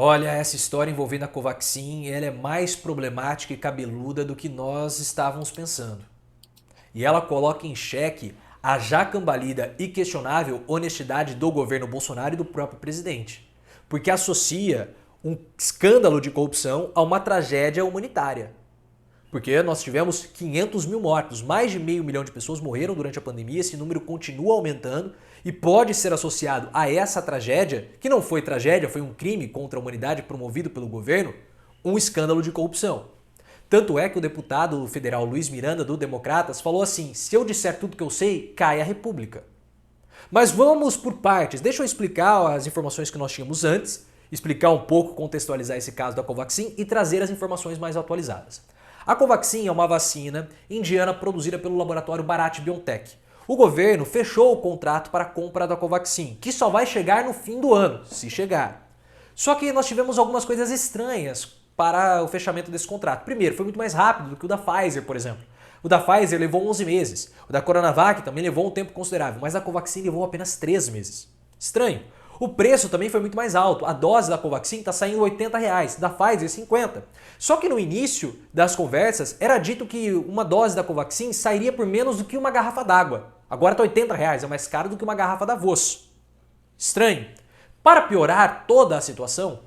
Olha, essa história envolvendo a Covaxin, ela é mais problemática e cabeluda do que nós estávamos pensando. E ela coloca em xeque a já cambalida e questionável honestidade do governo Bolsonaro e do próprio presidente. Porque associa um escândalo de corrupção a uma tragédia humanitária. Porque nós tivemos 500 mil mortos, mais de meio milhão de pessoas morreram durante a pandemia, esse número continua aumentando e pode ser associado a essa tragédia, que não foi tragédia, foi um crime contra a humanidade promovido pelo governo, um escândalo de corrupção. Tanto é que o deputado federal Luiz Miranda, do Democratas, falou assim: se eu disser tudo que eu sei, cai a República. Mas vamos por partes, deixa eu explicar as informações que nós tínhamos antes, explicar um pouco, contextualizar esse caso da Covaxin e trazer as informações mais atualizadas. A Covaxin é uma vacina indiana produzida pelo laboratório Bharat Biotech. O governo fechou o contrato para a compra da Covaxin, que só vai chegar no fim do ano, se chegar. Só que nós tivemos algumas coisas estranhas para o fechamento desse contrato. Primeiro, foi muito mais rápido do que o da Pfizer, por exemplo. O da Pfizer levou 11 meses, o da Coronavac também levou um tempo considerável, mas a Covaxin levou apenas 3 meses. Estranho. O preço também foi muito mais alto. A dose da Covaxin está saindo R$80, da Pfizer 50. Só que no início das conversas era dito que uma dose da Covaxin sairia por menos do que uma garrafa d'água. Agora está R$80, é mais caro do que uma garrafa da Voss. Estranho. Para piorar toda a situação,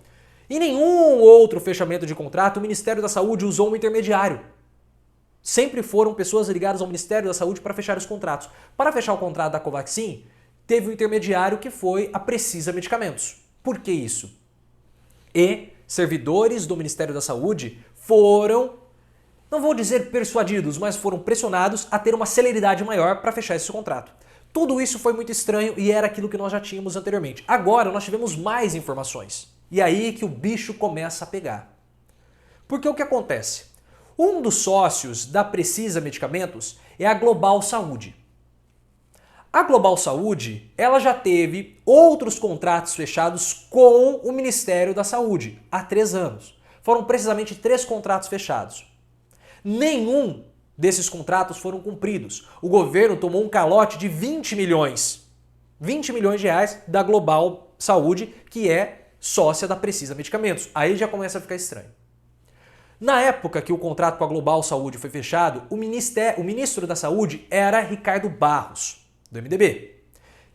em nenhum outro fechamento de contrato o Ministério da Saúde usou um intermediário. Sempre foram pessoas ligadas ao Ministério da Saúde para fechar os contratos. Para fechar o contrato da Covaxin, teve um intermediário que foi a Precisa Medicamentos. Por que isso? E servidores do Ministério da Saúde foram, não vou dizer persuadidos, mas foram pressionados a ter uma celeridade maior para fechar esse contrato. Tudo isso foi muito estranho e era aquilo que nós já tínhamos anteriormente. Agora nós tivemos mais informações. E aí que o bicho começa a pegar. Porque o que acontece? Um dos sócios da Precisa Medicamentos é a Global Saúde. A Global Saúde, ela já teve outros contratos fechados com o Ministério da Saúde há 3 anos. Foram precisamente 3 contratos fechados. Nenhum desses contratos foram cumpridos. O governo tomou um calote de 20 milhões. 20 milhões de reais da Global Saúde, que é sócia da Precisa Medicamentos. Aí já começa a ficar estranho. Na época que o contrato com a Global Saúde foi fechado, o ministro da Saúde era Ricardo Barros, do MDB.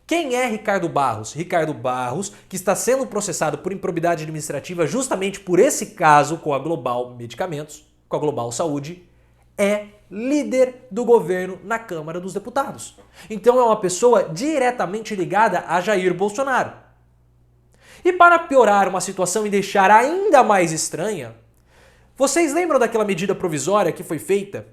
Quem é Ricardo Barros? Ricardo Barros, que está sendo processado por improbidade administrativa justamente por esse caso com a Global Medicamentos, com a Global Saúde, é líder do governo na Câmara dos Deputados. Então é uma pessoa diretamente ligada a Jair Bolsonaro. E para piorar uma situação e deixar ainda mais estranha, vocês lembram daquela medida provisória que foi feita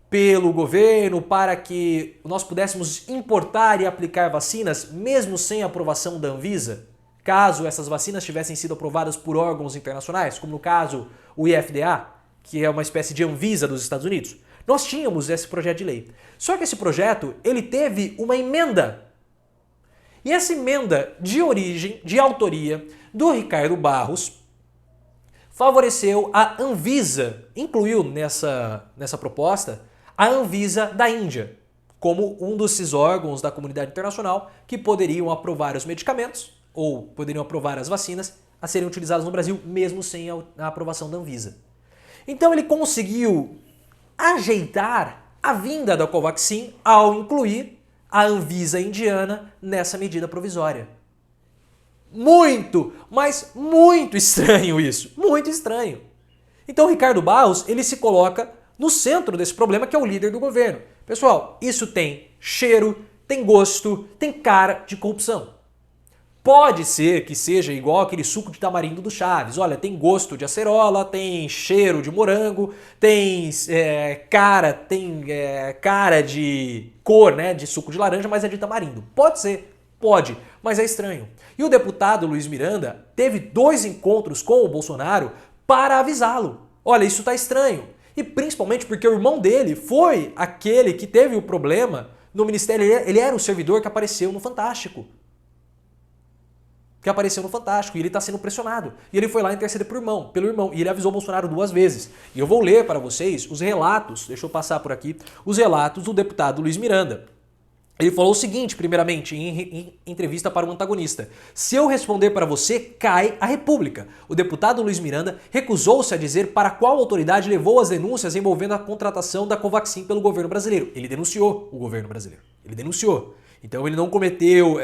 pelo governo para que nós pudéssemos importar e aplicar vacinas mesmo sem aprovação da Anvisa, caso essas vacinas tivessem sido aprovadas por órgãos internacionais, como no caso o IFDA, que é uma espécie de Anvisa dos Estados Unidos? Nós tínhamos esse projeto de lei. Só que esse projeto, ele teve uma emenda. E essa emenda de origem, de autoria do Ricardo Barros, favoreceu a Anvisa, incluiu nessa proposta a Anvisa da Índia, como um desses órgãos da comunidade internacional que poderiam aprovar os medicamentos ou poderiam aprovar as vacinas a serem utilizadas no Brasil, mesmo sem a aprovação da Anvisa. Então ele conseguiu ajeitar a vinda da Covaxin ao incluir a Anvisa indiana nessa medida provisória. Muito, mas muito estranho isso, muito estranho. Então o Ricardo Barros, ele se coloca no centro desse problema, que é o líder do governo. Pessoal, isso tem cheiro, tem gosto, tem cara de corrupção. Pode ser que seja igual aquele suco de tamarindo do Chaves. Olha, tem gosto de acerola, tem cheiro de morango, tem cara de cor, né, de suco de laranja, mas é de tamarindo. Pode ser. Pode, mas é estranho. E o deputado Luiz Miranda teve 2 encontros com o Bolsonaro para avisá-lo. Olha, isso tá estranho. E principalmente porque o irmão dele foi aquele que teve o problema no ministério. Ele era o servidor que apareceu no Fantástico. E ele está sendo pressionado. E ele foi lá interceder pelo irmão. E ele avisou o Bolsonaro 2 vezes. E eu vou ler para vocês os relatos, deixa eu passar por aqui, os relatos do deputado Luiz Miranda. Ele falou o seguinte, primeiramente, em entrevista para o antagonista: se eu responder para você, cai a República. O deputado Luiz Miranda recusou-se a dizer para qual autoridade levou as denúncias envolvendo a contratação da Covaxin pelo governo brasileiro. Ele denunciou o governo brasileiro. Ele denunciou. Então ele não cometeu...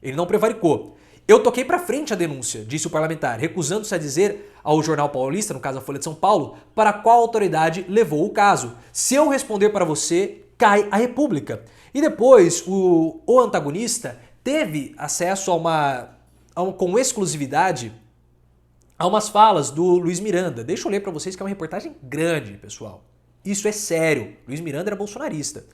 Ele não prevaricou. Eu toquei para frente a denúncia, disse o parlamentar, recusando-se a dizer ao jornal paulista, no caso a Folha de São Paulo, para qual autoridade levou o caso. Se eu responder para você, cai a República. E depois o antagonista teve acesso com exclusividade a umas falas do Luiz Miranda. Deixa eu ler para vocês que é uma reportagem grande, pessoal. Isso é sério. Luiz Miranda era bolsonarista.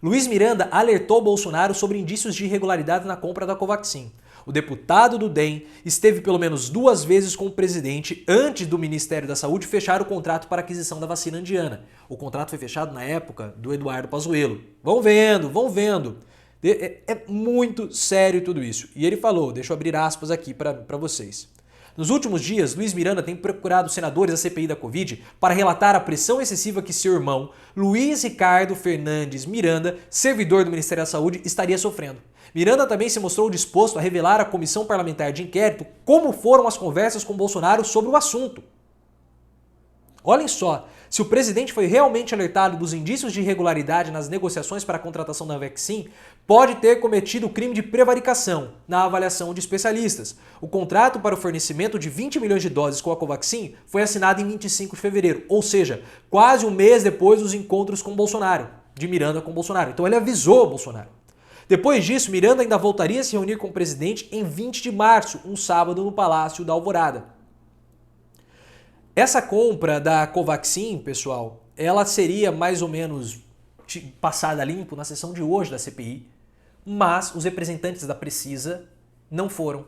Luiz Miranda alertou Bolsonaro sobre indícios de irregularidade na compra da Covaxin. O deputado do DEM esteve pelo menos 2 vezes com o presidente antes do Ministério da Saúde fechar o contrato para aquisição da vacina indiana. O contrato foi fechado na época do Eduardo Pazuello. Vão vendo, vão vendo. É muito sério tudo isso. E ele falou, deixa eu abrir aspas aqui para vocês. Nos últimos dias, Luiz Miranda tem procurado senadores da CPI da Covid para relatar a pressão excessiva que seu irmão, Luiz Ricardo Fernandes Miranda, servidor do Ministério da Saúde, estaria sofrendo. Miranda também se mostrou disposto a revelar à comissão parlamentar de inquérito como foram as conversas com Bolsonaro sobre o assunto. Olhem só, se o presidente foi realmente alertado dos indícios de irregularidade nas negociações para a contratação da Covaxin, pode ter cometido o crime de prevaricação, na avaliação de especialistas. O contrato para o fornecimento de 20 milhões de doses com a Covaxin foi assinado em 25 de fevereiro, ou seja, quase um mês depois dos encontros com Bolsonaro, de Miranda com Bolsonaro. Então ele avisou Bolsonaro. Depois disso, Miranda ainda voltaria a se reunir com o presidente em 20 de março, um sábado, no Palácio da Alvorada. Essa compra da Covaxin, pessoal, ela seria mais ou menos passada limpo na sessão de hoje da CPI, mas os representantes da Precisa não foram,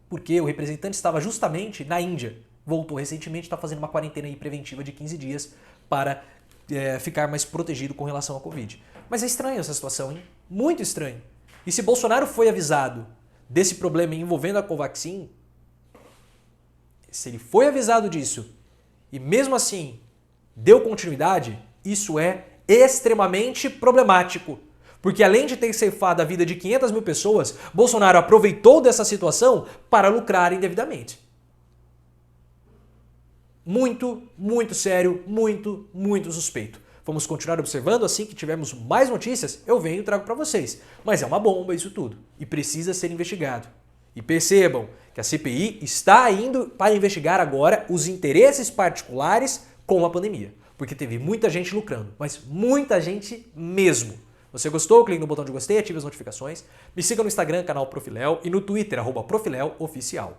porque o representante estava justamente na Índia. Voltou recentemente, está fazendo uma quarentena aí preventiva de 15 dias para ficar mais protegido com relação à Covid. Mas é estranho essa situação, hein? Muito estranho. E se Bolsonaro foi avisado desse problema envolvendo a Covaxin, se ele foi avisado disso e mesmo assim deu continuidade, isso é extremamente problemático. Porque além de ter ceifado a vida de 500 mil pessoas, Bolsonaro aproveitou dessa situação para lucrar indevidamente. Muito, muito sério, muito, muito suspeito. Vamos continuar observando, assim que tivermos mais notícias, eu venho e trago para vocês. Mas é uma bomba isso tudo e precisa ser investigado. E percebam que a CPI está indo para investigar agora os interesses particulares com a pandemia. Porque teve muita gente lucrando, mas muita gente mesmo. Você gostou? Clique no botão de gostei, ative as notificações. Me siga no Instagram, canal Profiléu, e no Twitter, @Profiléu Oficial.